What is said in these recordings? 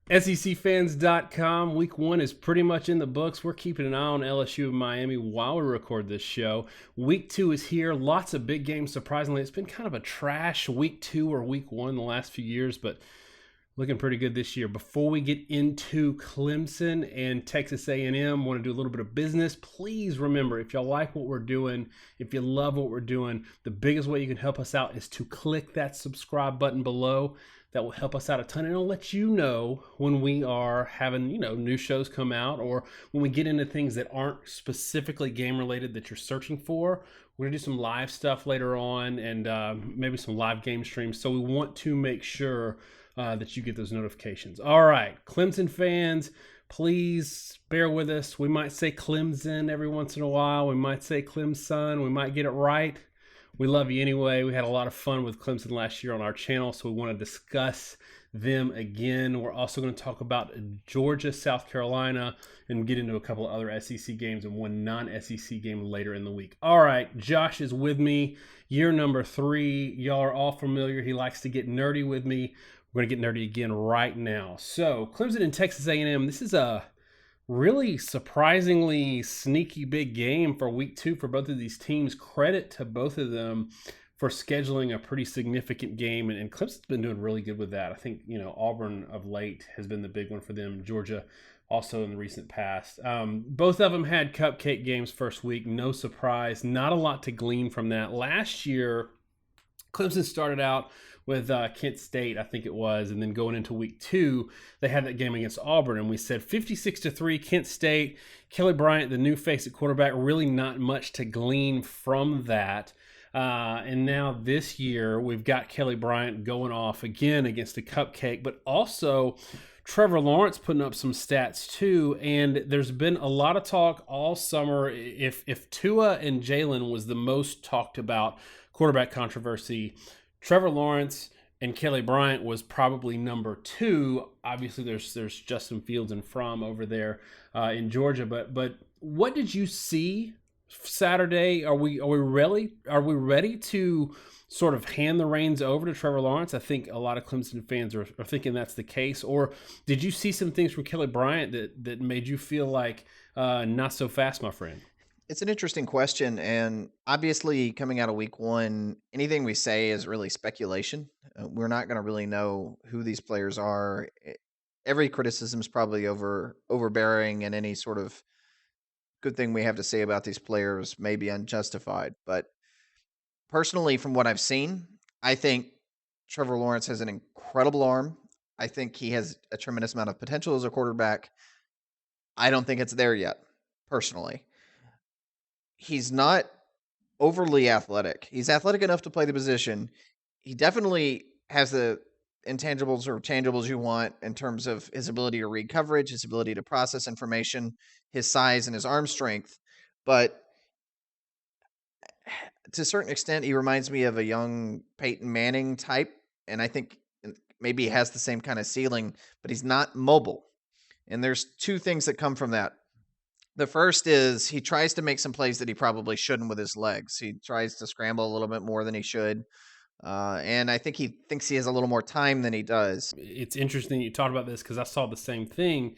SECfans.com. Week 1 is pretty much in the books. We're keeping an eye on LSU and Miami while we record this show. Week 2 is here. Lots of big games, surprisingly. It's been kind of a trash Week 2 or Week 1 the last few years, but looking pretty good this year. Before we get into Clemson and Texas A&M, want to do a little bit of business. Please remember, if y'all like what we're doing, if you love what we're doing, the biggest way you can help us out is to click that subscribe button below. That will help us out a ton, and it'll let you know when we are having, new shows come out, or when we get into things that aren't specifically game related that you're searching for. We're gonna do some live stuff later on, and maybe some live game streams. So we want to make sure that you get those notifications. All right, Clemson fans, please bear with us. We might say Clemson every once in a while. We might say Clemson. We might get it right. We love you anyway. We had a lot of fun with Clemson last year on our channel, so we want to discuss them again. We're also going to talk about Georgia, South Carolina, and get into a couple of other SEC games and one non-SEC game later in the week. All right, Josh is with me. Year number 3. Y'all are all familiar. He likes to get nerdy with me. We're going to get nerdy again right now. So, Clemson and Texas A&M, this is a really surprisingly sneaky big game for week 2 for both of these teams. Credit to both of them for scheduling a pretty significant game, and Clemson's been doing really good with that. I think, Auburn of late has been the big one for them. Georgia also in the recent past. Both of them had cupcake games first week. No surprise. Not a lot to glean from that. Last year, Clemson started out with Kent State, I think it was, and then going into week 2, they had that game against Auburn, and we said 56-3, Kent State, Kelly Bryant, the new face at quarterback, really not much to glean from that. And now this year, we've got Kelly Bryant going off again against a cupcake, but also Trevor Lawrence putting up some stats too, and there's been a lot of talk all summer. If Tua and Jalen was the most talked about quarterback controversy, Trevor Lawrence and Kelly Bryant was probably number 2. Obviously, there's Justin Fields and Fromm over there in Georgia. But what did you see Saturday? Are we ready to sort of hand the reins over to Trevor Lawrence? I think a lot of Clemson fans are thinking that's the case. Or did you see some things from Kelly Bryant that made you feel like not so fast, my friend? It's an interesting question, and obviously, coming out of week 1, anything we say is really speculation. We're not going to really know who these players are. Every criticism is probably overbearing, and any sort of good thing we have to say about these players may be unjustified. But personally, from what I've seen, I think Trevor Lawrence has an incredible arm. I think he has a tremendous amount of potential as a quarterback. I don't think it's there yet, personally. He's not overly athletic. He's athletic enough to play the position. He definitely has the intangibles or tangibles you want in terms of his ability to read coverage, his ability to process information, his size, and his arm strength. But to a certain extent, he reminds me of a young Peyton Manning type. And I think maybe he has the same kind of ceiling, but he's not mobile. And there's 2 things that come from that. The first is he tries to make some plays that he probably shouldn't with his legs. He tries to scramble a little bit more than he should. And I think he thinks he has a little more time than he does. It's interesting you talked about this because I saw the same thing,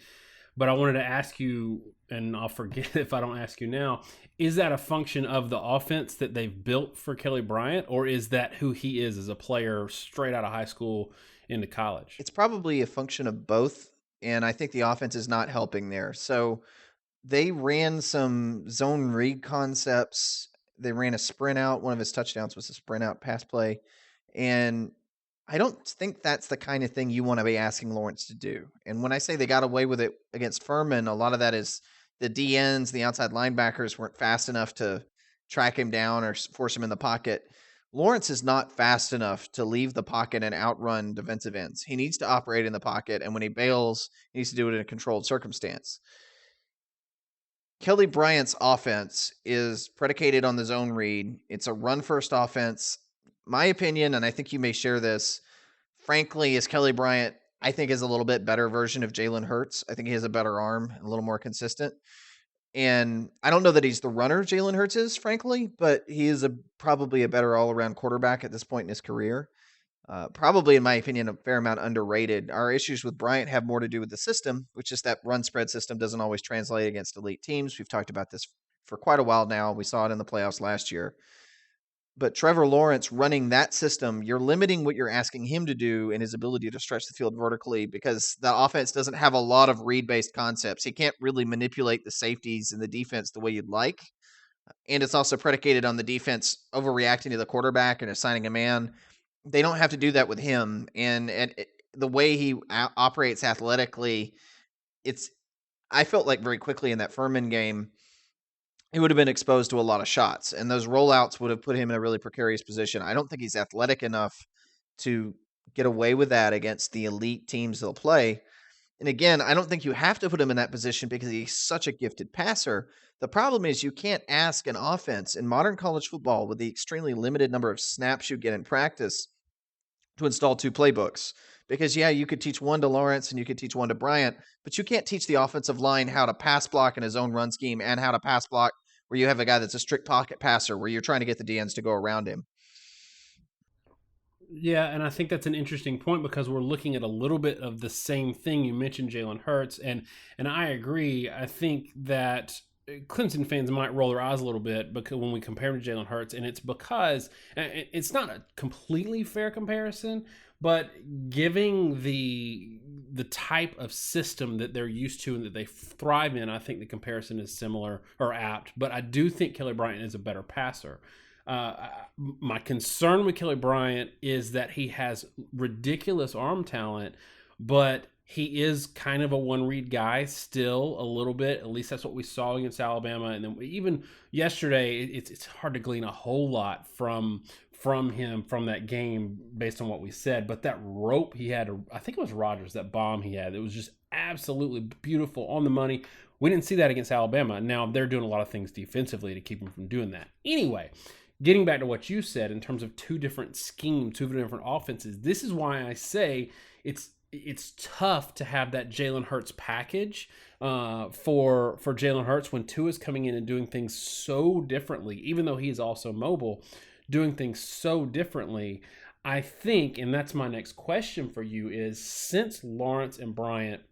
but I wanted to ask you, and I'll forget if I don't ask you now, is that a function of the offense that they've built for Kelly Bryant, or is that who he is as a player straight out of high school into college? It's probably a function of both, and I think the offense is not helping there. So they ran some zone read concepts. They ran a sprint out. One of his touchdowns was a sprint out pass play. And I don't think that's the kind of thing you want to be asking Lawrence to do. And when I say they got away with it against Furman, a lot of that is the DNs, the outside linebackers weren't fast enough to track him down or force him in the pocket. Lawrence is not fast enough to leave the pocket and outrun defensive ends. He needs to operate in the pocket, and when he bails, he needs to do it in a controlled circumstance. Kelly Bryant's offense is predicated on the zone read. It's a run-first offense. My opinion, and I think you may share this, frankly, is Kelly Bryant, I think, is a little bit better version of Jalen Hurts. I think he has a better arm, a little more consistent. And I don't know that he's the runner Jalen Hurts is, frankly, but he is probably a better all-around quarterback at this point in his career. Probably, in my opinion, a fair amount underrated. Our issues with Bryant have more to do with the system, which is that run spread system doesn't always translate against elite teams. We've talked about this for quite a while now. We saw it in the playoffs last year. But Trevor Lawrence running that system, you're limiting what you're asking him to do in his ability to stretch the field vertically because the offense doesn't have a lot of read based concepts. He can't really manipulate the safeties and the defense the way you'd like. And it's also predicated on the defense overreacting to the quarterback and assigning a man. They don't have to do that with him. And the way he operates athletically, it's, I felt like very quickly in that Furman game, he would have been exposed to a lot of shots, and those rollouts would have put him in a really precarious position. I don't think he's athletic enough to get away with that against the elite teams they'll play. And again, I don't think you have to put him in that position because he's such a gifted passer. The problem is you can't ask an offense in modern college football with the extremely limited number of snaps you get in practice to install two playbooks. Because, yeah, you could teach one to Lawrence and you could teach one to Bryant, but you can't teach the offensive line how to pass block in his own run scheme and how to pass block where you have a guy that's a strict pocket passer where you're trying to get the DNs to go around him. Yeah, and I think that's an interesting point because we're looking at a little bit of the same thing. You mentioned Jalen Hurts, and I agree. I think that Clemson fans might roll their eyes a little bit because when we compare him to Jalen Hurts, and it's because it's not a completely fair comparison, but giving the type of system that they're used to and that they thrive in, I think the comparison is similar or apt. But I do think Kelly Bryant is a better passer. My concern with Kelly Bryant is that he has ridiculous arm talent, but he is kind of a one read guy still a little bit. At least that's what we saw against Alabama. And then even yesterday, it's hard to glean a whole lot from him from that game based on what we said. But that rope he had, I think it was Rodgers, that bomb he had, it was just absolutely beautiful, on the money. We didn't see that against Alabama. Now they're doing a lot of things defensively to keep him from doing that. Anyway, getting back to what you said in terms of two different schemes, two different offenses, this is why I say it's tough to have that Jalen Hurts package for Jalen Hurts when Tua's coming in and doing things so differently, even though he is also mobile, doing things so differently. I think, and that's my next question for you, is since Lawrence and Bryant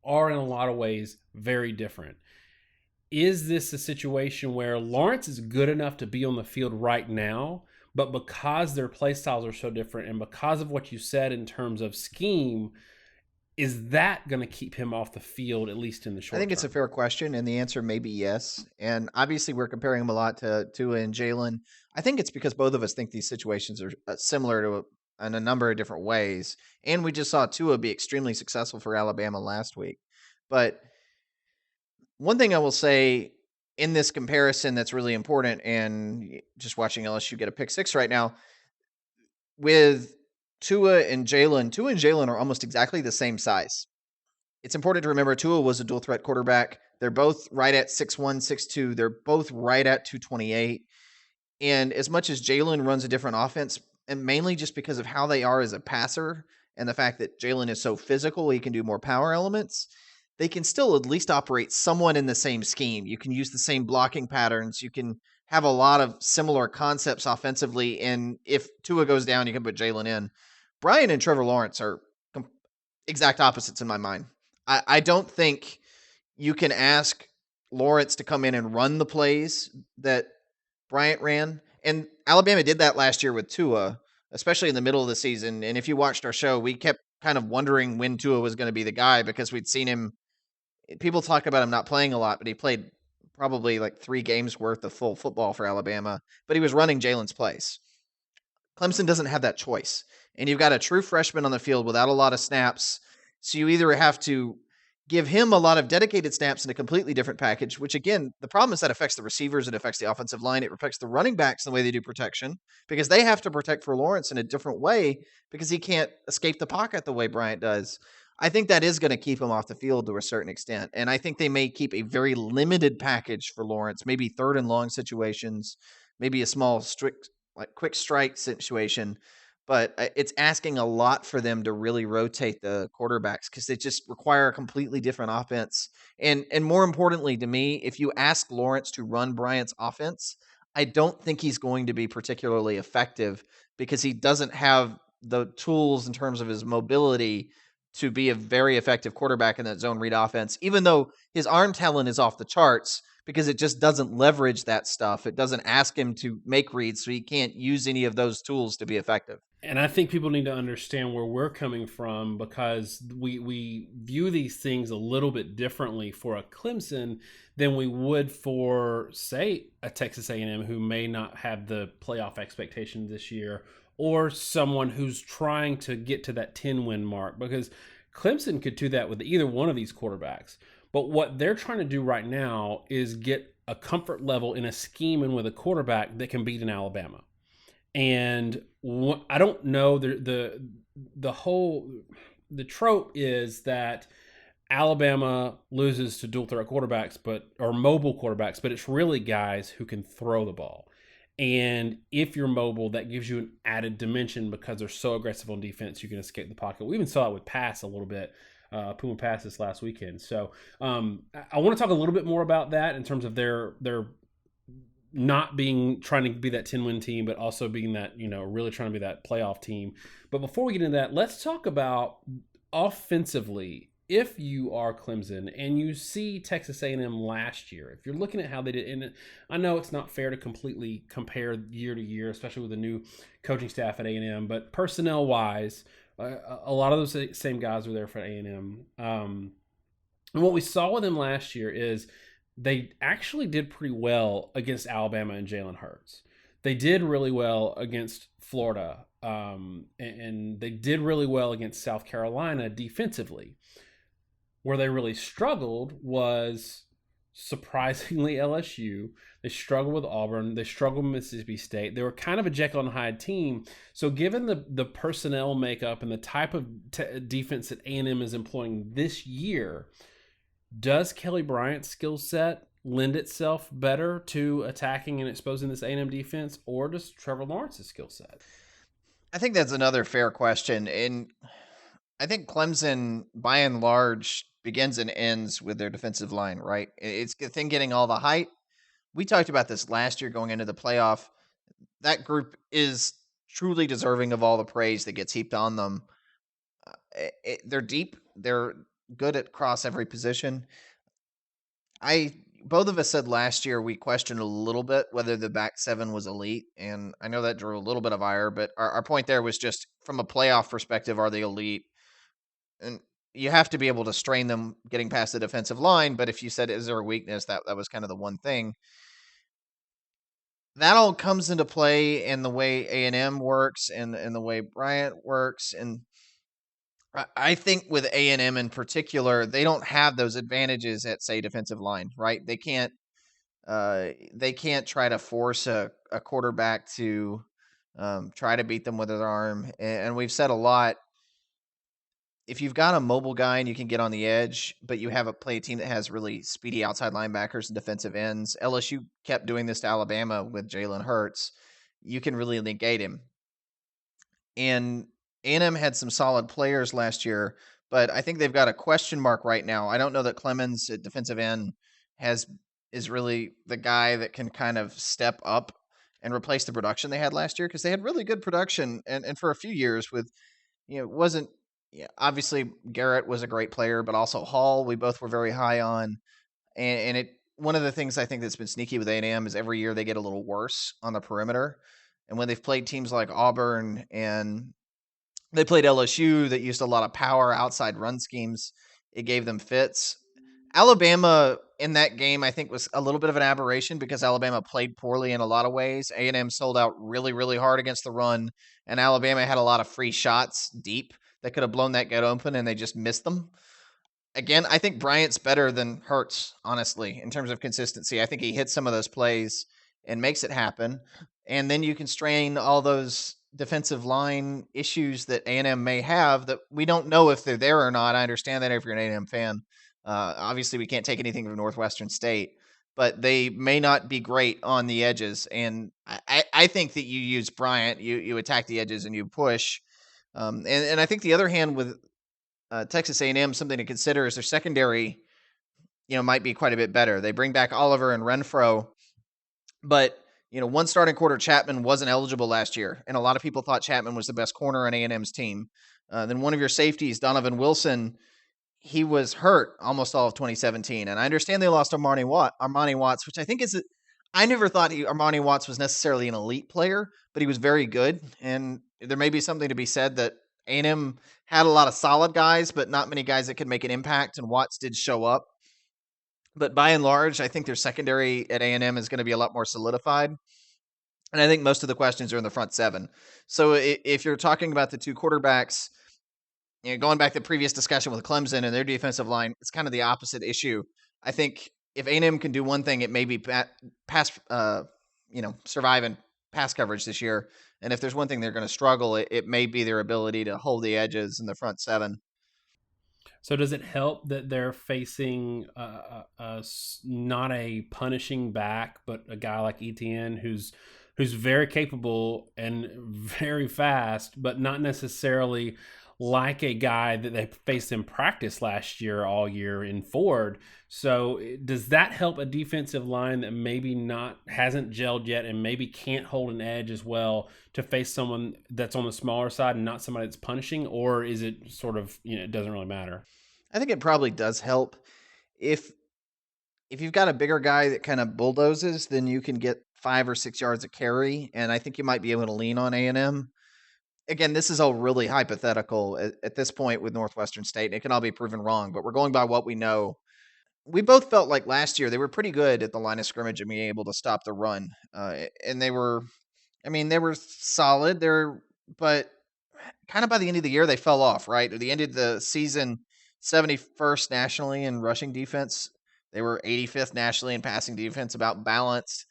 are in a lot of ways very different, is this a situation where Lawrence is good enough to be on the field right now, but because their play styles are so different and because of what you said in terms of scheme, is that going to keep him off the field, at least in the short term? I think it's a fair question, and the answer may be yes. And obviously, we're comparing him a lot to Tua and Jalen. I think it's because both of us think these situations are similar to in a number of different ways. And we just saw Tua be extremely successful for Alabama last week. But one thing I will say in this comparison that's really important, and just watching LSU get a pick six right now, with Tua and Jalen are almost exactly the same size. It's important to remember Tua was a dual threat quarterback. They're both right at 6'1", 6'2". They're both right at 228. And as much as Jalen runs a different offense, and mainly just because of how they are as a passer and the fact that Jalen is so physical, he can do more power elements, they can still at least operate somewhat in the same scheme. You can use the same blocking patterns. You can have a lot of similar concepts offensively. And if Tua goes down, you can put Jalen in. Bryant and Trevor Lawrence are exact opposites in my mind. I don't think you can ask Lawrence to come in and run the plays that Bryant ran. And Alabama did that last year with Tua, especially in the middle of the season. And if you watched our show, we kept kind of wondering when Tua was going to be the guy because we'd seen him. People talk about him not playing a lot, but he played probably like 3 games worth of full football for Alabama, but he was running Jalen's plays. Clemson doesn't have that choice. And you've got a true freshman on the field without a lot of snaps. So you either have to give him a lot of dedicated snaps in a completely different package, which again, the problem is that affects the receivers, it affects the offensive line, it affects the running backs in the way they do protection, because they have to protect for Lawrence in a different way because he can't escape the pocket the way Bryant does. I think that is going to keep him off the field to a certain extent. And I think they may keep a very limited package for Lawrence, maybe third and long situations, maybe a small strict, like quick strike situation. But it's asking a lot for them to really rotate the quarterbacks because they just require a completely different offense. And more importantly to me, if you ask Lawrence to run Bryant's offense, I don't think he's going to be particularly effective because he doesn't have the tools in terms of his mobility to be a very effective quarterback in that zone read offense, even though his arm talent is off the charts because it just doesn't leverage that stuff. It doesn't ask him to make reads, so he can't use any of those tools to be effective. And I think people need to understand where we're coming from because we view these things a little bit differently for a Clemson than we would for, say, a Texas A&M who may not have the playoff expectation this year, or someone who's trying to get to that 10-win mark, because Clemson could do that with either one of these quarterbacks. But what they're trying to do right now is get a comfort level in a scheme and with a quarterback that can beat an Alabama. And I don't know, the whole the trope is that Alabama loses to dual threat quarterbacks, or mobile quarterbacks, but it's really guys who can throw the ball. And if you're mobile, that gives you an added dimension because they're so aggressive on defense, you can escape the pocket. We even saw it with pass a little bit. Puma Pass this last weekend. So I want to talk a little bit more about that in terms of their not being trying to be that 10-win team, but also being that, really trying to be that playoff team. But before we get into that, let's talk about offensively. If you are Clemson and you see Texas A&M last year, if you're looking at how they did, and I know it's not fair to completely compare year to year, especially with the new coaching staff at A&M, but personnel-wise, a lot of those same guys were there for A&M. And what we saw with them last year is they actually did pretty well against Alabama and Jalen Hurts. They did really well against Florida, and they did really well against South Carolina defensively. Where they really struggled was, surprisingly, LSU. They struggled with Auburn. They struggled with Mississippi State. They were kind of a Jekyll and Hyde team. So given the personnel makeup and the type of defense that A&M is employing this year, does Kelly Bryant's skill set lend itself better to attacking and exposing this A&M defense, or does Trevor Lawrence's skill set? I think that's another fair question. And I think Clemson, by and large, begins and ends with their defensive line, right? It's the thing getting all the hype. We talked about this last year going into the playoff. That group is truly deserving of all the praise that gets heaped on them. They're deep. They're good at cross every position. Both of us said last year we questioned a little bit whether the back seven was elite, and I know that drew a little bit of ire, but our point there was just from a playoff perspective, are they elite? And you have to be able to strain them getting past the defensive line, but if you said is there a weakness, that was kind of the one thing. That all comes into play in the way A&M works and the way Bryant works, and I think with A&M in particular, they don't have those advantages at, say, defensive line, right? They can't try to force a quarterback to try to beat them with his arm. And we've said a lot, if you've got a mobile guy and you can get on the edge, but you have a team that has really speedy outside linebackers and defensive ends, LSU kept doing this to Alabama with Jalen Hurts, you can really negate him. And A&M had some solid players last year, but I think they've got a question mark right now. I don't know that Clemens at defensive end is really the guy that can kind of step up and replace the production they had last year, because they had really good production and for a few years with, it wasn't, obviously Garrett was a great player, but also Hall we both were very high on, and one of the things I think that's been sneaky with A&M is every year they get a little worse on the perimeter. And when they've played teams like Auburn and they played LSU that used a lot of power outside run schemes, it gave them fits. Alabama in that game, I think, was a little bit of an aberration because Alabama played poorly in a lot of ways. A&M sold out really, really hard against the run, and Alabama had a lot of free shots deep that could have blown that gate open, and they just missed them. Again, I think Bryant's better than Hurts, honestly, in terms of consistency. I think he hits some of those plays and makes it happen. And then you can strain all those defensive line issues that A&M may have that we don't know if they're there or not. I understand that if you're an A&M fan. Obviously, we can't take anything from Northwestern State, but they may not be great on the edges. And I think that you use Bryant, you attack the edges and you push. And I think the other hand with Texas A&M, something to consider is their secondary, might be quite a bit better. They bring back Oliver and Renfro, but one starting quarter, Chapman, wasn't eligible last year, and a lot of people thought Chapman was the best corner on A&M's team. Then one of your safeties, Donovan Wilson, he was hurt almost all of 2017, and I understand they lost Armani Watts, which I think is. I never thought Armani Watts was necessarily an elite player, but he was very good, and there may be something to be said that A&M had a lot of solid guys, but not many guys that could make an impact, and Watts did show up. But by and large, I think their secondary at A&M is going to be a lot more solidified. And I think most of the questions are in the front seven. So if you're talking about the two quarterbacks, going back to the previous discussion with Clemson and their defensive line, it's kind of the opposite issue. I think if A&M can do one thing, it may be survive in pass coverage this year. And if there's one thing they're going to struggle, it may be their ability to hold the edges in the front seven. So does it help that they're facing not a punishing back, but a guy like Etienne who's very capable and very fast, but not necessarily like a guy that they faced in practice last year all year in Ford? So does that help a defensive line that maybe hasn't gelled yet and maybe can't hold an edge as well to face someone that's on the smaller side and not somebody that's punishing? Or is it sort of, it doesn't really matter? I think it probably does help. If you've got a bigger guy that kind of bulldozes, then you can get 5 or 6 yards of carry, and I think you might be able to lean on A&M. Again, this is all really hypothetical at this point with Northwestern State, and it can all be proven wrong, but we're going by what we know. We both felt like last year they were pretty good at the line of scrimmage and being able to stop the run. And they were solid there, but kind of by the end of the year, they fell off, right? At the end of the season, 71st nationally in rushing defense. They were 85th nationally in passing defense, about balanced.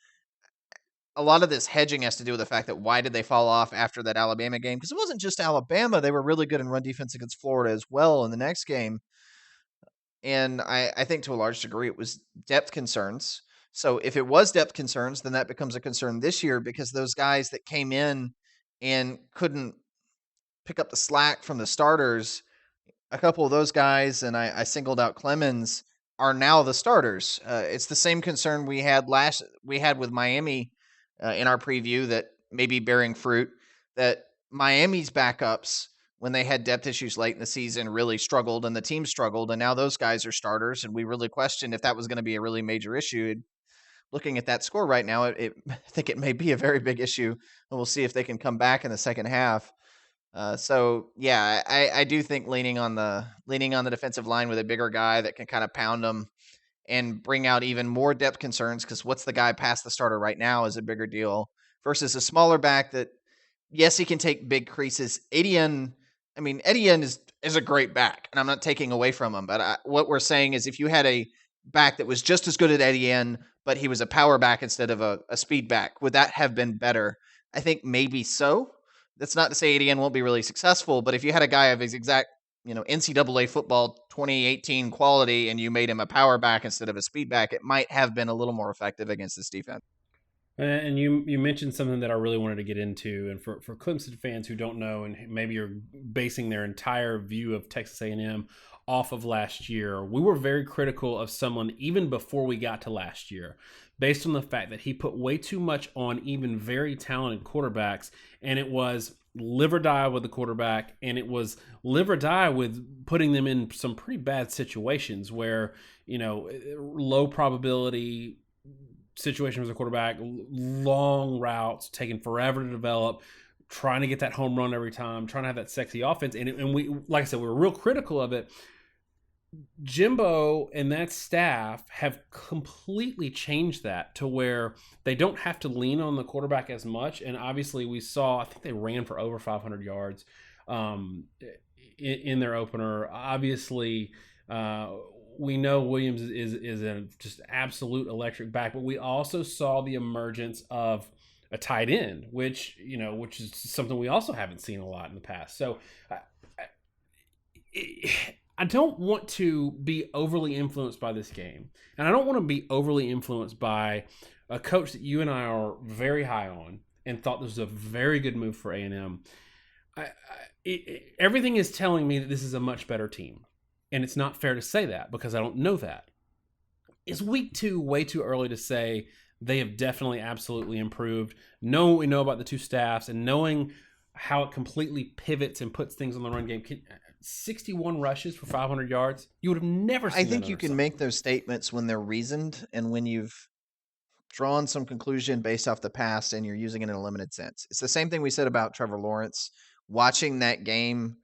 A lot of this hedging has to do with the fact that why did they fall off after that Alabama game? Because it wasn't just Alabama. They were really good in run defense against Florida as well in the next game. And I think to a large degree it was depth concerns. So if it was depth concerns, then that becomes a concern this year because those guys that came in and couldn't pick up the slack from the starters, a couple of those guys, and I singled out Clemens, are now the starters. It's the same concern we had with Miami in our preview that may be bearing fruit, that Miami's backups, when they had depth issues late in the season, really struggled, and the team struggled, and now those guys are starters, and we really questioned if that was going to be a really major issue. Looking at that score right now, I think it may be a very big issue, and we'll see if they can come back in the second half. So yeah, I do think leaning on the defensive line with a bigger guy that can kind of pound them and bring out even more depth concerns, because what's the guy past the starter right now is a bigger deal versus a smaller back that, yes, he can take big creases. Etienne is a great back, and I'm not taking away from him, but what we're saying is if you had a back that was just as good as Etienne, but he was a power back instead of a speed back, would that have been better? I think maybe so. That's not to say Etienne won't be really successful, but if you had a guy of his exact, NCAA football 2018 quality and you made him a power back instead of a speed back, it might have been a little more effective against this defense. And you mentioned something that I really wanted to get into, and for Clemson fans who don't know, and maybe you're basing their entire view of Texas A&M off of last year, we were very critical of someone even before we got to last year, based on the fact that he put way too much on even very talented quarterbacks, and it was live or die with the quarterback, and it was live or die with putting them in some pretty bad situations where, low probability situation as a quarterback, long routes, taking forever to develop, trying to get that home run every time, trying to have that sexy offense. And we, like I said, we were real critical of it. Jimbo and that staff have completely changed that to where they don't have to lean on the quarterback as much. And obviously we saw, I think they ran for over 500 yards in their opener. Obviously, we know Williams is a just absolute electric back, but we also saw the emergence of a tight end, which is something we also haven't seen a lot in the past. So I don't want to be overly influenced by this game, and I don't want to be overly influenced by a coach that you and I are very high on and thought this was a very good move for A&M. Everything is telling me that this is a much better team. And it's not fair to say that because I don't know that. Is week 2 way too early to say they have definitely absolutely improved. Knowing what we know about the two staffs and knowing how it completely pivots and puts things on the run game. 61 rushes for 500 yards. You would have never I seen that think you under can Summer. make those statements when they're reasoned and when you've drawn some conclusion based off the past and you're using it in a limited sense. It's the same thing we said about Trevor Lawrence. Watching that game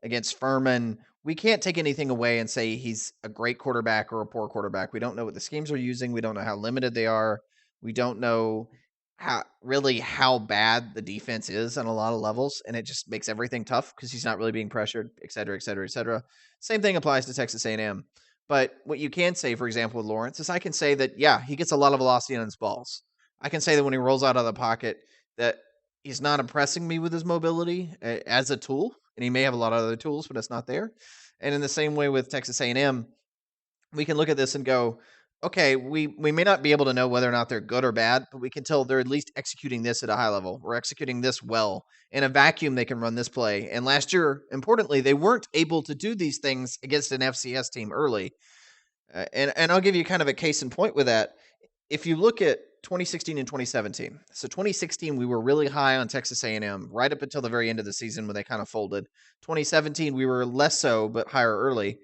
against Furman, we can't take anything away and say he's a great quarterback or a poor quarterback. We don't know what the schemes are using. We don't know how limited they are. We don't know how bad the defense is on a lot of levels, and it just makes everything tough because he's not really being pressured, et cetera, et cetera, et cetera. Same thing applies to Texas A&M. But what you can say, for example, with Lawrence is I can say that, yeah, he gets a lot of velocity on his balls. I can say that when he rolls out of the pocket that he's not impressing me with his mobility as a tool, and he may have a lot of other tools, but it's not there. And in the same way with Texas A&M, we can look at this and go, okay, we may not be able to know whether or not they're good or bad, but we can tell they're at least executing this at a high level. We're executing this well. In a vacuum, they can run this play. And last year, importantly, they weren't able to do these things against an FCS team early. And I'll give you kind of a case in point with that. If you look at 2016 and 2017, so 2016 we were really high on Texas A&M right up until the very end of the season when they kind of folded. 2017 we were less so, but higher early.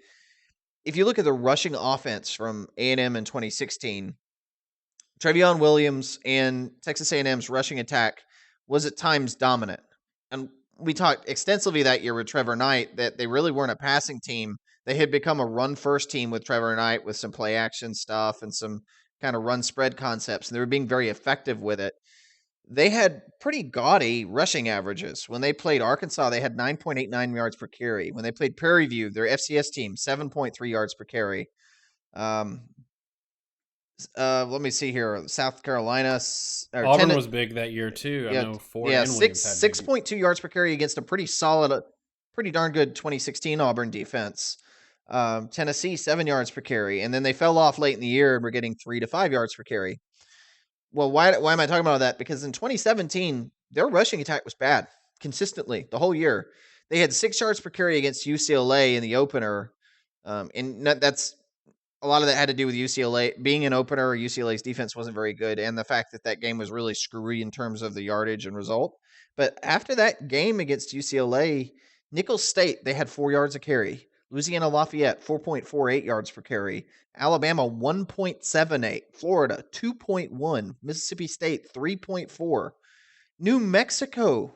If you look at the rushing offense from A&M in 2016, Trevion Williams and Texas A&M's rushing attack was at times dominant. And we talked extensively that year with Trevor Knight that they really weren't a passing team. They had become a run-first team with Trevor Knight with some play action stuff and some kind of run spread concepts, and they were being very effective with it. They had pretty gaudy rushing averages. When they played Arkansas, they had 9.89 yards per carry. When they played Prairie View, their FCS team, 7.3 yards per carry. Um, Let me see here. South Carolina or Auburn was big that year too. I yeah, know Ford yeah, and Williams had big. 6.2 yards per carry against a pretty solid, pretty darn good 2016 Auburn defense. Tennessee 7 yards per carry, and then they fell off late in the year and were getting 3 to 5 yards per carry. Well, why am I talking about that? Because in 2017, their rushing attack was bad consistently the whole year. They had 6 yards per carry against UCLA in the opener, and that's a lot of that had to do with UCLA being an opener. UCLA's defense wasn't very good, and the fact that that game was really screwy in terms of the yardage and result. But after that game against UCLA, Nicholls State, they had 4 yards a carry. Louisiana Lafayette, 4.48 yards per carry. Alabama, 1.78. Florida, 2.1. Mississippi State, 3.4. New Mexico,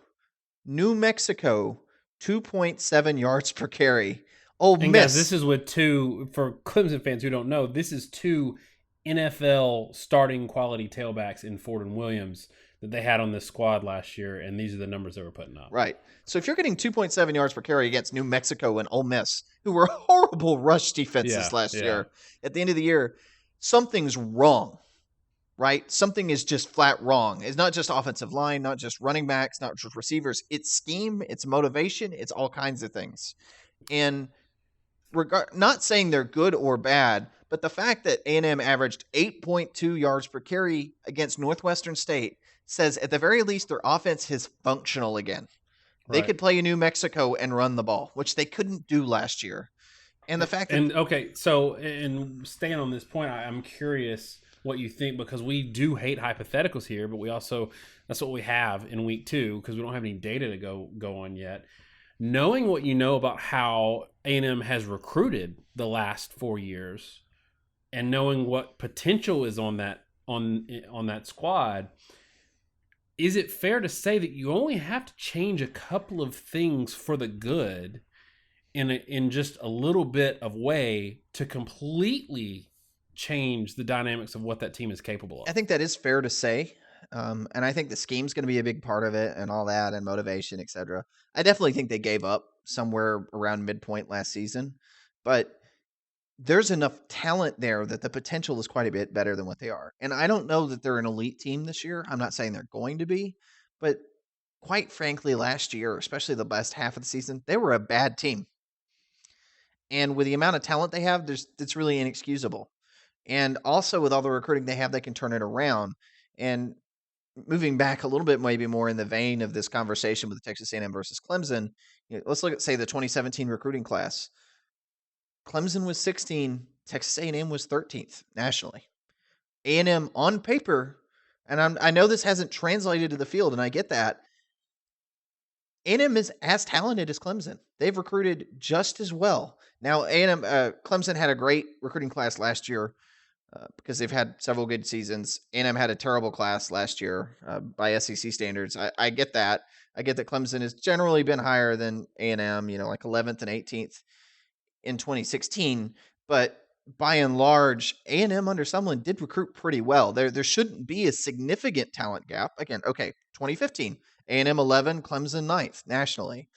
2.7 yards per carry. Ole And guys, this Miss, is with two, for Clemson fans who don't know, this is two NFL starting quality tailbacks in Ford and Williams that they had on this squad last year, and these are the numbers they were putting up. right. So if you're getting 2.7 yards per carry against New Mexico and Ole Miss, who were horrible rush defenses Yeah, last yeah. year, at the end of the year, something's wrong, right? Something is just flat wrong. It's not just offensive line, not just running backs, not just receivers. It's scheme, it's motivation, it's all kinds of things. And not saying they're good or bad, but the fact that A&M averaged 8.2 yards per carry against Northwestern State says at the very least their offense is functional again. They Right. could play in New Mexico and run the ball, which they couldn't do last year. And the fact that And okay, so and staying on this point, I'm curious what you think because we do hate hypotheticals here, but we also that's what we have in week 2 because we don't have any data to go on yet. Knowing what you know about how A&M has recruited the last 4 years, and knowing what potential is on that squad, is it fair to say that you only have to change a couple of things for the good in just a little bit of way to completely change the dynamics of what that team is capable I of? think that is fair to say. And I think the scheme's going to be a big part of it and all that and motivation, etc. I definitely think they gave up somewhere around midpoint last season, but there's enough talent there that the potential is quite a bit better than what they are. And I don't know that they're an elite team this year. I'm not saying they're going to be, but quite frankly, last year, especially the best half of the season, they were a bad team. And with the amount of talent they have, it's really inexcusable. And also with all the recruiting they have, they can turn it around. And moving back a little bit, maybe more in the vein of this conversation with Texas A&M versus Clemson, let's look at say the 2017 recruiting class. Clemson was 16, Texas A&M was 13th nationally. A&M on paper, and I know this hasn't translated to the field, and I get that. A&M is as talented as Clemson. They've recruited just as well. Now, Clemson had a great recruiting class last year because they've had several good seasons. A&M had a terrible class last year by SEC standards. I get that. I get that Clemson has generally been higher than A&M, like 11th and 18th in 2016, but by and large, A&M under Sumlin did recruit pretty well. There shouldn't be a significant talent gap. Again, okay, 2015, A&M 11, Clemson 9th nationally.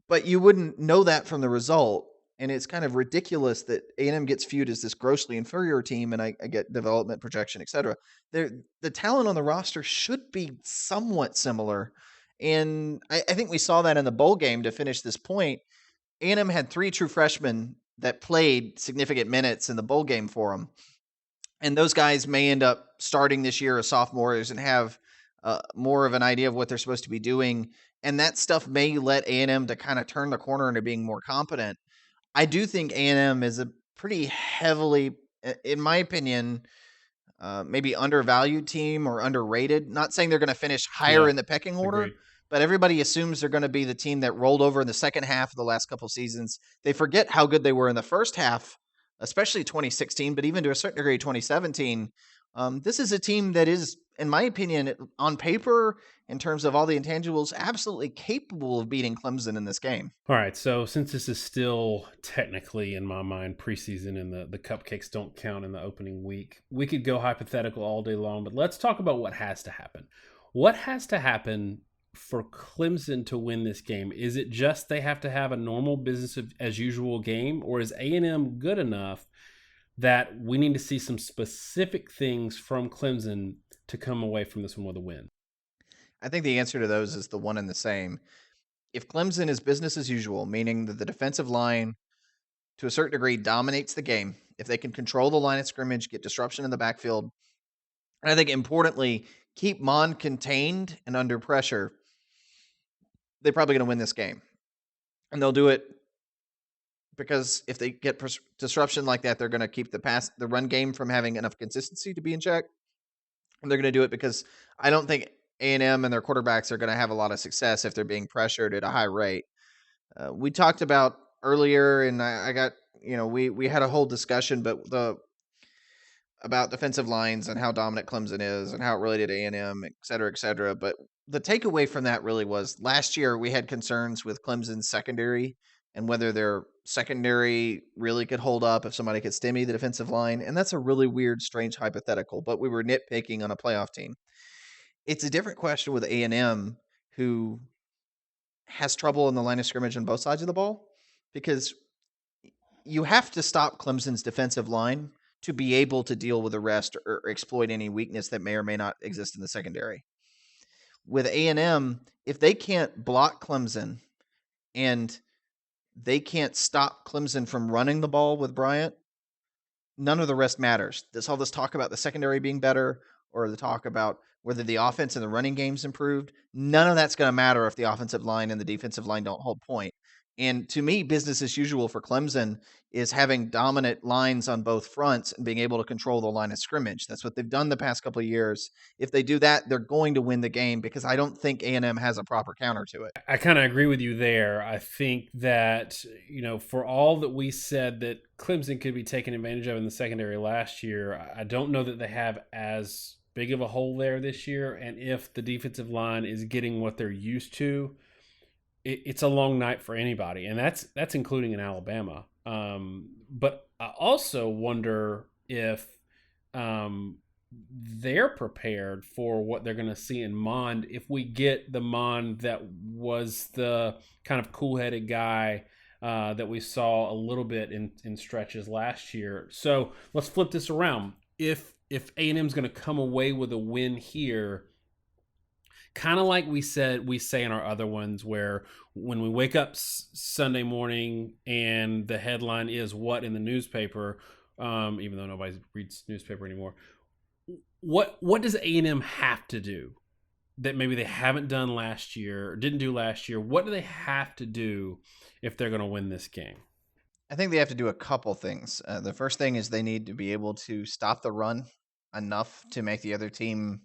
But you wouldn't know that from the result, and it's kind of ridiculous that A&M gets viewed as this grossly inferior team, and I get development projection, etc. The talent on the roster should be somewhat similar, and I think we saw that in the bowl game to finish this point. A&M had 3 true freshmen that played significant minutes in the bowl game for them. And those guys may end up starting this year as sophomores and have more of an idea of what they're supposed to be doing. And that stuff may let A&M to kind of turn the corner into being more competent. I do think A&M is a pretty heavily, in my opinion, maybe undervalued team or underrated. Not saying they're going to finish higher in the pecking order, agreed. but everybody assumes they're going to be the team that rolled over in the second half of the last couple seasons. They forget how good they were in the first half, especially 2016, but even to a certain degree 2017. This is a team that is, in my opinion, on paper, in terms of all the intangibles, absolutely capable of beating Clemson in this game. All right, so since this is still technically, in my mind, preseason and the cupcakes don't count in the opening week, we could go hypothetical all day long, but let's talk about what has to happen. What has to happen for Clemson to win this game? Is it just they have to have a normal business as usual game, or is A&M good enough that we need to see some specific things from Clemson to come away from this one with a win? I think the answer to those is the one and the same. If Clemson is business as usual, meaning that the defensive line to a certain degree dominates the game, if they can control the line of scrimmage, get disruption in the backfield, and I think importantly, keep Mond contained and under pressure, they're probably going to win this game. And they'll do it because if they get disruption like that, they're going to keep the run game from having enough consistency to be in check. And they're going to do it because I don't think A&M and their quarterbacks are going to have a lot of success if they're being pressured at a high rate. We talked about earlier, and I got, we had a whole discussion, but about defensive lines and how dominant Clemson is and how it related to A&M, et cetera, et cetera. But the takeaway from that really was last year we had concerns with Clemson's secondary and whether their secondary really could hold up if somebody could stimmy the defensive line. And that's a really weird, strange hypothetical, but we were nitpicking on a playoff team. It's a different question with A&M, who has trouble in the line of scrimmage on both sides of the ball, because you have to stop Clemson's defensive line to be able to deal with the rest or exploit any weakness that may or may not exist in the secondary. With A&M, if they can't block Clemson and they can't stop Clemson from running the ball with Bryant, none of the rest matters. All this talk about the secondary being better or the talk about whether the offense and the running game's improved, none of that's going to matter if the offensive line and the defensive line don't hold point. And to me, business as usual for Clemson is having dominant lines on both fronts and being able to control the line of scrimmage. That's what they've done the past couple of years. If they do that, they're going to win the game, because I don't think A&M has a proper counter to it. I kind of agree with you there. I think that, for all that we said that Clemson could be taken advantage of in the secondary last year, I don't know that they have as big of a hole there this year. And if the defensive line is getting what they're used to, it's a long night for anybody, and that's including in Alabama. But I also wonder if they're prepared for what they're going to see in Mond. If we get the Mond that was the kind of cool-headed guy that we saw a little bit in stretches last year. So let's flip this around. If A&M's going to come away with a win here, kind of like we say in our other ones, where when we wake up Sunday morning and the headline is what in the newspaper, even though nobody reads newspaper anymore, what does A&M have to do that maybe they haven't done last year, or didn't do last year? What do they have to do if they're going to win this game? I think they have to do a couple things. The first thing is they need to be able to stop the run enough to make the other team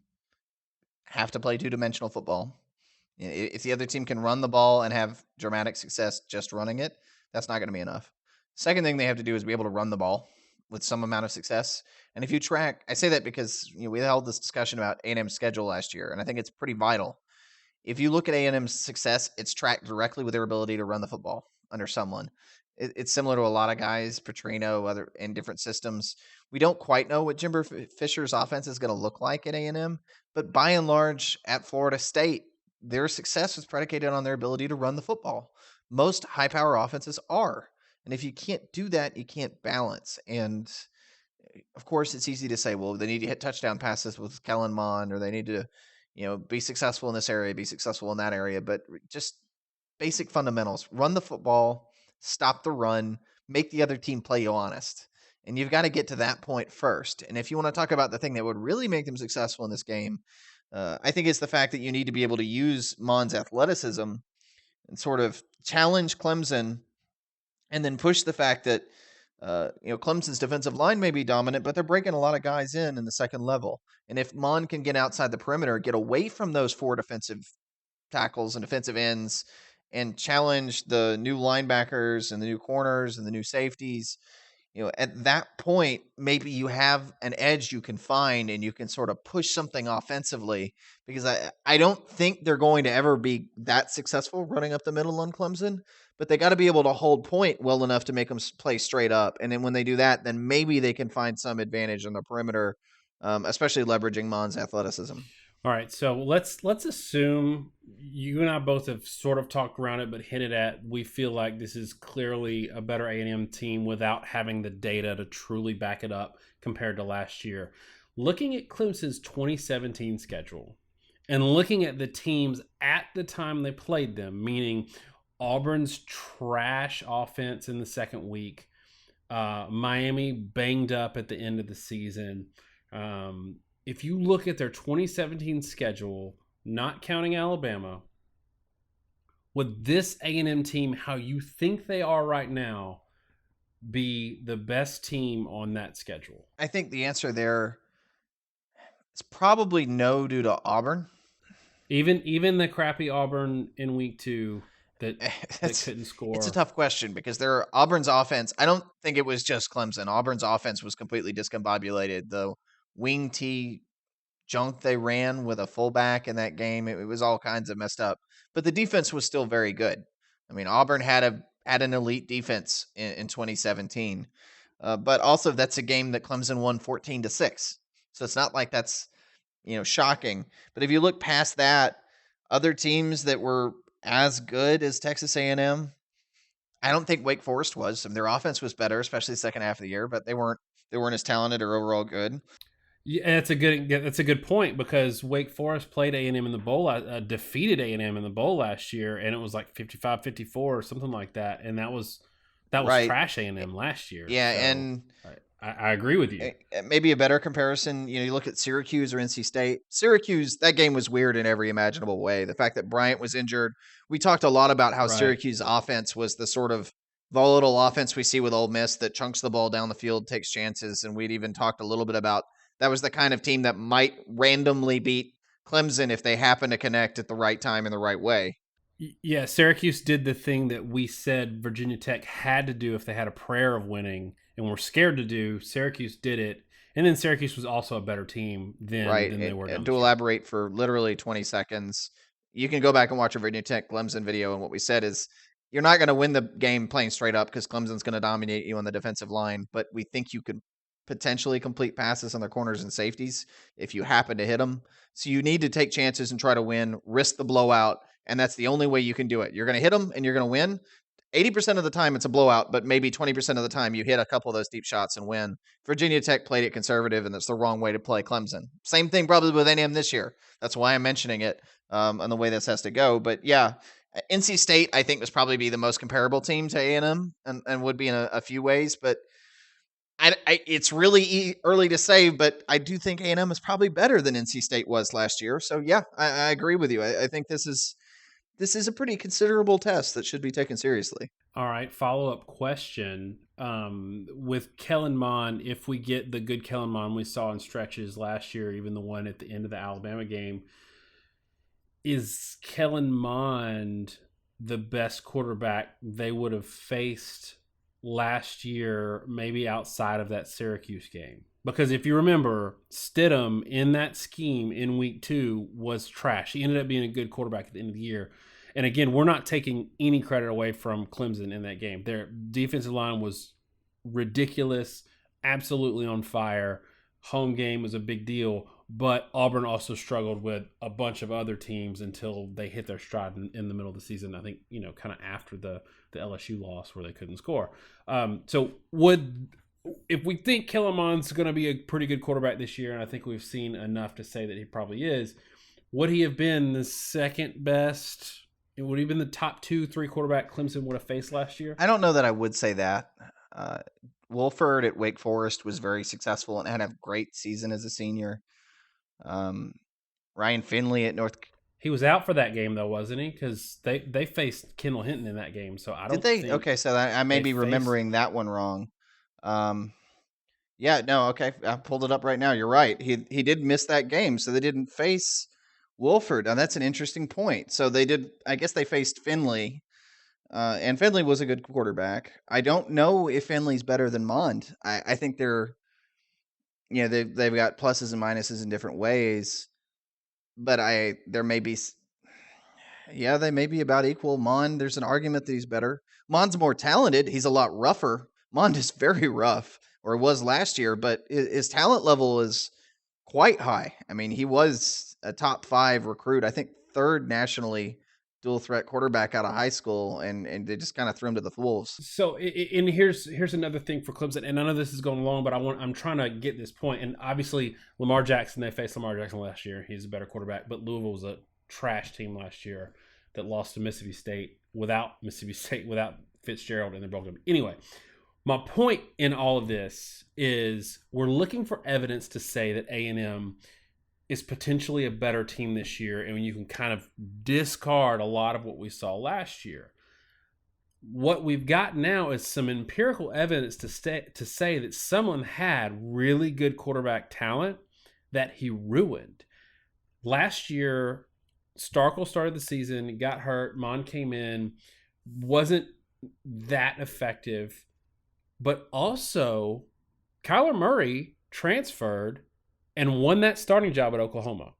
have to play two-dimensional football. If the other team can run the ball and have dramatic success just running it, that's not going to be enough. Second thing they have to do is be able to run the ball with some amount of success. And if you track, I say that because we held this discussion about A&M's schedule last year, and I think it's pretty vital. If you look at A&M's success, it's tracked directly with their ability to run the football under someone. It's similar to a lot of guys, Petrino, other in different systems. We don't quite know what Jimbo Fisher's offense is going to look like at A&M, but by and large, at Florida State, their success was predicated on their ability to run the football. Most high-power offenses are, and if you can't do that, you can't balance. And of course, it's easy to say, well, they need to hit touchdown passes with Kellen Mond, or they need to, be successful in this area, be successful in that area. But just basic fundamentals: run the football, stop the run, make the other team play you honest. And you've got to get to that point first. And if you want to talk about the thing that would really make them successful in this game, I think it's the fact that you need to be able to use Mond's athleticism and sort of challenge Clemson, and then push the fact that Clemson's defensive line may be dominant, but they're breaking a lot of guys in the second level. And if Mond can get outside the perimeter, get away from those four defensive tackles and defensive ends, and challenge the new linebackers and the new corners and the new safeties, at that point, maybe you have an edge you can find and you can sort of push something offensively, because I don't think they're going to ever be that successful running up the middle on Clemson, but they got to be able to hold point well enough to make them play straight up. And then when they do that, then maybe they can find some advantage on the perimeter, especially leveraging Mond's athleticism. All right, so let's assume you and I both have sort of talked around it, but hinted at we feel like this is clearly a better A&M team without having the data to truly back it up compared to last year. Looking at Clemson's 2017 schedule and looking at the teams at the time they played them, meaning Auburn's trash offense in the second week, Miami banged up at the end of the season. If you look at their 2017 schedule, not counting Alabama, would this A&M team, how you think they are right now, be the best team on that schedule? I think the answer there is probably no, due to Auburn. Even the crappy Auburn in week 2 that couldn't score. It's a tough question because Auburn's offense, I don't think it was just Clemson. Auburn's offense was completely discombobulated. The wing T junk they ran with a fullback in that game, it was all kinds of messed up. But the defense was still very good. I mean, Auburn had an elite defense in 2017. But also that's a game that Clemson won 14-6. So it's not like that's, shocking. But if you look past that, other teams that were as good as Texas A&M, I don't think Wake Forest was. I mean, their offense was better, especially the second half of the year, but they weren't as talented or overall good. Yeah, that's a good point, because Wake Forest played A&M in the bowl, defeated A&M in the bowl last year, and it was like 55-54 or something like that, and that was right. Trash A&M last year. Yeah, so and I agree with you. Maybe a better comparison, you look at Syracuse or NC State. Syracuse, that game was weird in every imaginable way. The fact that Bryant was injured, we talked a lot about how Syracuse offense was the sort of volatile offense we see with Ole Miss that chunks the ball down the field, takes chances, and we'd even talked a little bit about that was the kind of team that might randomly beat Clemson if they happen to connect at the right time in the right way. Yeah, Syracuse did the thing that we said Virginia Tech had to do if they had a prayer of winning and were scared to do. Syracuse did it. And then Syracuse was also a better team than they were. And to elaborate for literally 20 seconds, you can go back and watch a Virginia Tech Clemson video, and what we said is you're not going to win the game playing straight up because Clemson's going to dominate you on the defensive line, but we think you could potentially complete passes on their corners and safeties if you happen to hit them. So you need to take chances and try to win, risk the blowout, and that's the only way you can do it. You're going to hit them and you're going to win. 80% of the time it's a blowout, but maybe 20% of the time you hit a couple of those deep shots and win. Virginia Tech played it conservative, and that's the wrong way to play Clemson. Same thing probably with A&M this year. That's why I'm mentioning it on the way this has to go. But yeah, NC State I think was probably be the most comparable team to A&M and would be in a few ways, but it's really early to say, but I do think A&M is probably better than NC State was last year. So yeah, I agree with you. I think this is a pretty considerable test that should be taken seriously. All right, follow-up question. With Kellen Mond, if we get the good Kellen Mond we saw in stretches last year, even the one at the end of the Alabama game, is Kellen Mond the best quarterback they would have faced last year, maybe outside of that Syracuse game? Because if you remember, Stidham in that scheme in week 2 was trash. He ended up being a good quarterback at the end of the year. And again, we're not taking any credit away from Clemson in that game. Their defensive line was ridiculous, absolutely on fire. Home game was a big deal, but Auburn also struggled with a bunch of other teams until they hit their stride in the middle of the season. I think, kind of after the LSU loss where they couldn't score. If we think Kellen Mond's going to be a pretty good quarterback this year, and I think we've seen enough to say that he probably is, would he have been the second best? Would he have been the top 2-3 quarterback Clemson would have faced last year? I don't know that I would say that. Wolford at Wake Forest was very successful and had a great season as a senior. Ryan Finley at North. He was out for that game though, wasn't he? Because they faced Kendall Hinton in that game. So I don't. Did they? Think okay, so I may be remembering that one wrong. Yeah, no, okay. I pulled it up right now. You're right. He did miss that game, so they didn't face Wolford. Now that's an interesting point. So they did. I guess they faced Finley. And Finley was a good quarterback. I don't know if Finley's better than Mond. I think they've got pluses and minuses in different ways, but they may be about equal. Mond, there's an argument that he's better. Mond's more talented. He's a lot rougher. Mond is very rough, or was last year, but his talent level is quite high. I mean, he was a top 5 recruit. I think 3rd nationally dual threat quarterback out of high school, and they just kind of threw him to the wolves. So, and here's another thing for Clemson, and I know this is going long, but I'm trying to get this point. And obviously, Lamar Jackson, they faced Lamar Jackson last year. He's a better quarterback, but Louisville was a trash team last year that lost to Mississippi State without Fitzgerald in their ball game. Anyway, my point in all of this is we're looking for evidence to say that A&M is potentially a better team this year, and you can kind of discard a lot of what we saw last year. What we've got now is some empirical evidence to say that someone had really good quarterback talent that he ruined. Last year, Starkel started the season, got hurt, Mond came in, wasn't that effective, but also Kyler Murray transferred and won that starting job at Oklahoma.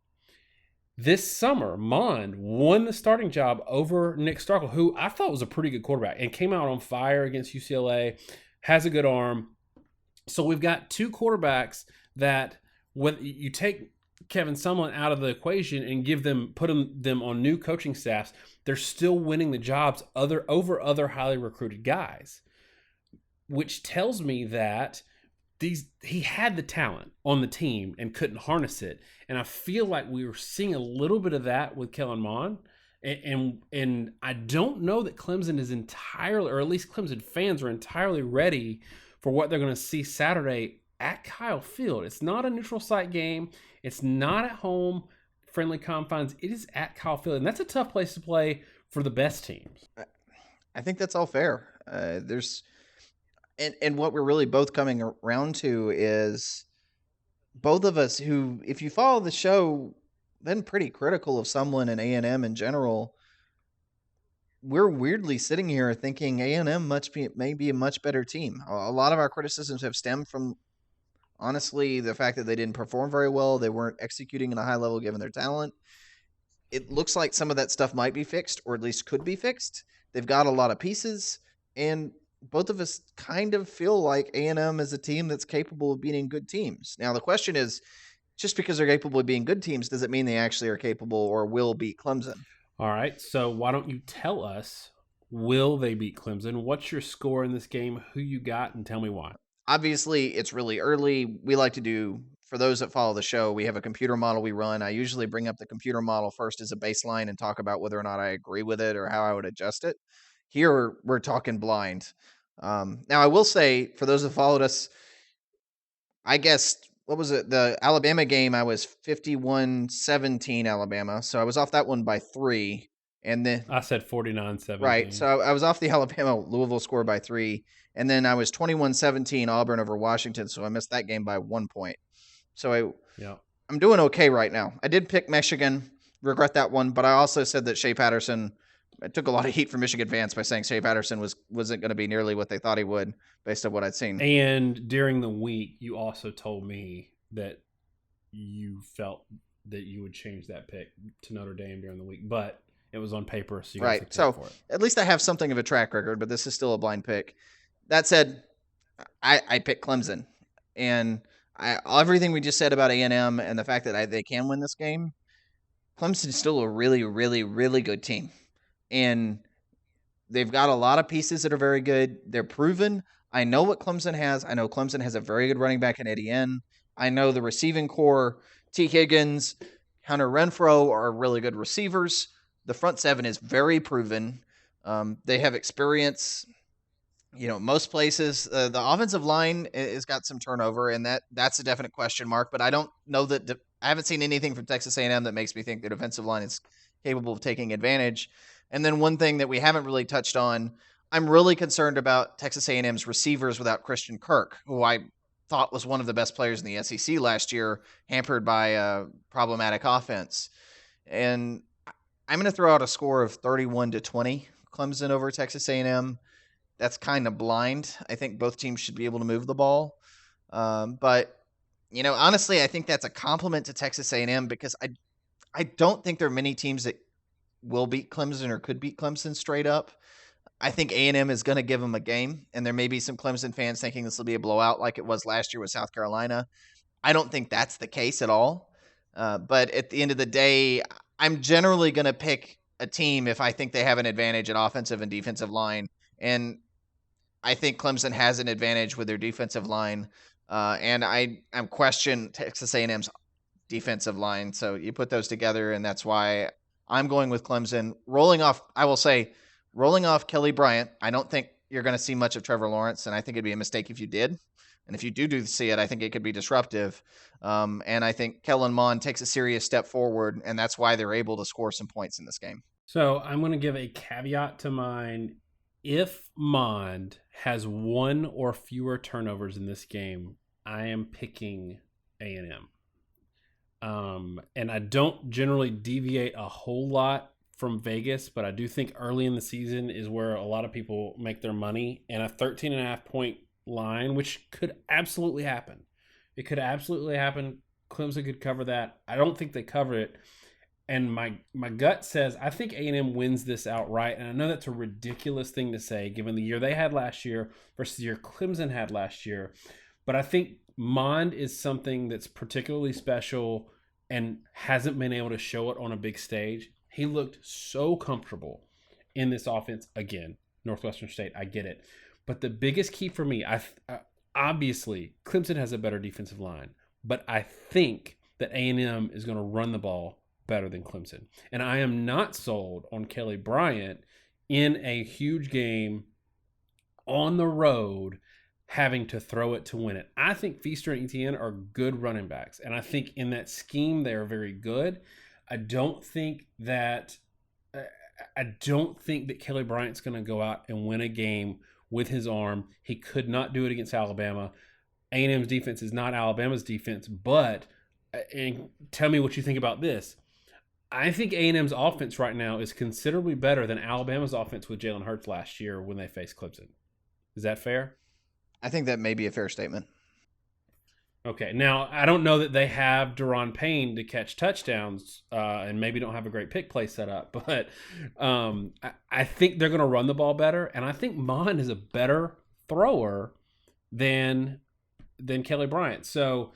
This summer, Mond won the starting job over Nick Starkel, who I thought was a pretty good quarterback and came out on fire against UCLA, has a good arm. So we've got 2 quarterbacks that when you take Kevin Sumlin out of the equation and put them on new coaching staffs, they're still winning the jobs over other highly recruited guys, which tells me that he had the talent on the team and couldn't harness it. And I feel like we were seeing a little bit of that with Kellen Mond. And I don't know that Clemson is entirely, or at least Clemson fans are entirely ready for what they're going to see Saturday at Kyle Field. It's not a neutral site game. It's not at home, friendly confines. It is at Kyle Field. And that's a tough place to play for the best teams. I think that's all fair. And what we're really both coming around to is both of us who, if you follow the show, been pretty critical of Sumlin and A&M in general. We're weirdly sitting here thinking A&M may be a much better team. A lot of our criticisms have stemmed from, honestly, the fact that they didn't perform very well. They weren't executing at a high level given their talent. It looks like some of that stuff might be fixed, or at least could be fixed. They've got a lot of pieces, and both of us kind of feel like A&M is a team that's capable of beating good teams. Now, the question is, just because they're capable of being good teams, does it mean they actually are capable or will beat Clemson? All right, so why don't you tell us, will they beat Clemson? What's your score in this game? Who you got, and tell me why. Obviously, it's really early. We like to do, for those that follow the show, we have a computer model we run. I usually bring up the computer model first as a baseline and talk about whether or not I agree with it or how I would adjust it. Here, we're talking blind. Now, I will say, for those that followed us, I guess, what was it? The Alabama game, I was 51-17 Alabama. So I was off that one by 3. And then I said right, 49-17. so I was off the Alabama Louisville score by 3, and then I was 21-17 Auburn over Washington, so I missed that game by 1 point. So Yeah. I'm doing okay right now. I did pick Michigan, regret that one, but I also said that Shea Patterson. I took a lot of heat from Michigan fans by saying Shea Patterson wasn't going to be nearly what they thought he would based on what I'd seen. And during the week, you also told me that you felt that you would change that pick to Notre Dame during the week, but it was on paper, so you got to Right. take credit So for it. at least I have something of a track record, but this is still a blind pick. That said, I picked Clemson, and everything we just said about A&M and the fact that they can win this game, Clemson is still a really, really, really good team, and they've got a lot of pieces that are very good. They're proven. I know what Clemson has. I know Clemson has a very good running back in Etienne. I know the receiving core, T. Higgins, Hunter Renfro are really good receivers. The front seven is very proven. They have experience. Most places the offensive line has got some turnover, and that's a definite question mark. But I don't know that I haven't seen anything from Texas A&M that makes me think their defensive line is capable of taking advantage. And then one thing that we haven't really touched on, I'm really concerned about Texas A&M's receivers without Christian Kirk, who I thought was one of the best players in the SEC last year, hampered by a problematic offense. And I'm going to throw out a score of 31-20, Clemson over Texas A&M. That's kind of blind. I think both teams should be able to move the ball. But honestly, I think that's a compliment to Texas A&M because I don't think there are many teams that will beat Clemson or could beat Clemson straight up. I think A&M is going to give them a game, and there may be some Clemson fans thinking this will be a blowout like it was last year with South Carolina. I don't think that's the case at all. But at the end of the day, I'm generally going to pick a team if I think they have an advantage at offensive and defensive line. And I think Clemson has an advantage with their defensive line. And I'm question Texas A&M's defensive line. So you put those together, and that's why I'm going with Clemson. Rolling off Kelly Bryant. I don't think you're going to see much of Trevor Lawrence, and I think it'd be a mistake if you did. And if you do see it, I think it could be disruptive. And I think Kellen Mond takes a serious step forward, and that's why they're able to score some points in this game. So I'm going to give a caveat to mine. If Mond has one or fewer turnovers in this game, I am picking A&M. And I don't generally deviate a whole lot from Vegas, but I do think early in the season is where a lot of people make their money. And a 13.5 point line, which could absolutely happen. It could absolutely happen. Clemson could cover that. I don't think they cover it. And my gut says I think A&M wins this outright. And I know that's a ridiculous thing to say given the year they had last year versus the year Clemson had last year. But I think Mond is something that's particularly special and hasn't been able to show it on a big stage. He looked so comfortable in this offense again. Northwestern State, I get it. But the biggest key for me, obviously, Clemson has a better defensive line. But I think that A&M is going to run the ball better than Clemson. And I am not sold on Kelly Bryant in a huge game on the road having to throw it to win it. I think Feaster and Etienne are good running backs. And I think in that scheme, they are very good. I don't think that Kelly Bryant's going to go out and win a game with his arm. He could not do it against Alabama. A&M's defense is not Alabama's defense, but and tell me what you think about this. I think A&M's offense right now is considerably better than Alabama's offense with Jalen Hurts last year when they faced Clemson. Is that fair? I think that may be a fair statement. Okay. Now, I don't know that they have Daron Payne to catch touchdowns and maybe don't have a great pick play set up, but I think they're going to run the ball better, and I think Mond is a better thrower than Kelly Bryant. So,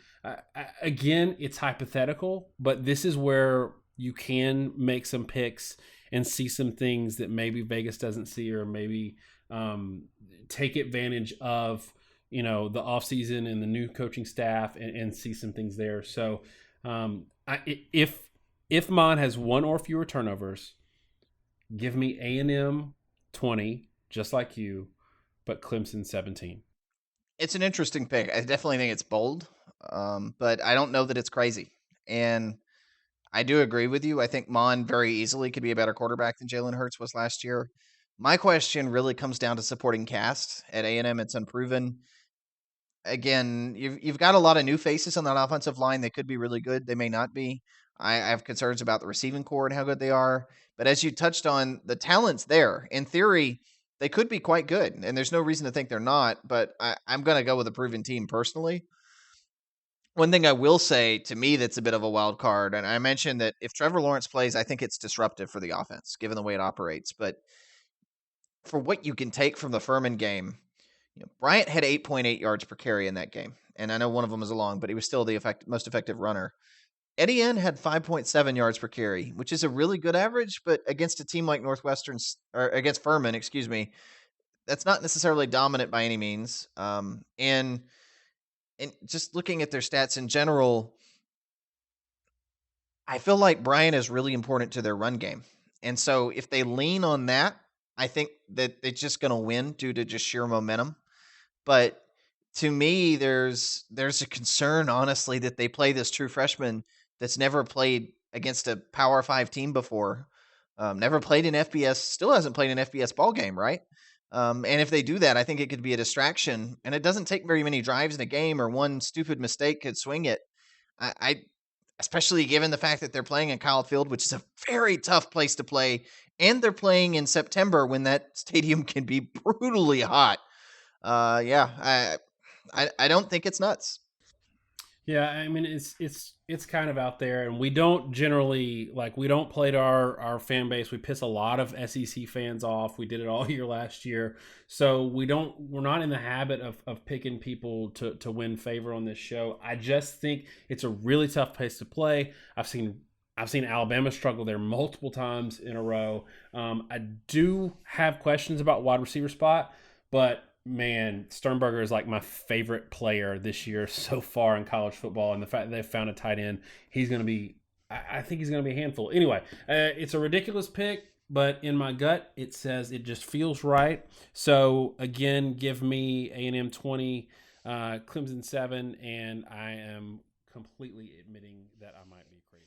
again, it's hypothetical, but this is where you can make some picks and see some things that maybe Vegas doesn't see, or maybe take advantage of the offseason and the new coaching staff and see some things there. So if Mon has one or fewer turnovers, give me A&M 20, just like you, but Clemson 17. It's an interesting pick. I definitely think it's bold, but I don't know that it's crazy. And I do agree with you. I think Mond very easily could be a better quarterback than Jalen Hurts was last year. My question really comes down to supporting cast at A&M. It's unproven. Again, you've got a lot of new faces on that offensive line. They could be really good. They may not be. I have concerns about the receiving core and how good they are. But as you touched on, the talent's there. In theory, they could be quite good, and there's no reason to think they're not. But I'm going to go with a proven team personally. One thing I will say to me that's a bit of a wild card, and I mentioned that if Trevor Lawrence plays, I think it's disruptive for the offense, given the way it operates. But for what you can take from the Furman game, Bryant had 8.8 yards per carry in that game. And I know one of them was a long, but he was still the most effective runner. Etienne had 5.7 yards per carry, which is a really good average, but against a team like or against Furman, excuse me, that's not necessarily dominant by any means. And just looking at their stats in general, I feel like Bryant is really important to their run game. And so if they lean on that, I think that they're just going to win due to just sheer momentum. But to me, there's a concern, honestly, that they play this true freshman that's never played against a Power 5 team before, never played in FBS, still hasn't played an FBS ball game, right? And if they do that, I think it could be a distraction. And it doesn't take very many drives in a game, or one stupid mistake could swing it. I especially given the fact that they're playing in Kyle Field, which is a very tough place to play, and they're playing in September when that stadium can be brutally hot. Yeah, I don't think it's nuts. Yeah, I mean it's kind of out there, and we don't generally we don't play to our fan base. We piss a lot of SEC fans off. We did it all year last year, so we're not in the habit of picking people to win favor on this show. I just think it's a really tough place to play. I've seen Alabama struggle there multiple times in a row. I do have questions about wide receiver spot, but man, Sternberger is like my favorite player this year so far in college football, and the fact that they've found a tight end, he's going to be. I think he's going to be a handful. Anyway, it's a ridiculous pick, but in my gut, it says it just feels right. So again, give me A&M 20, Clemson 7, and I am completely admitting that I might be crazy.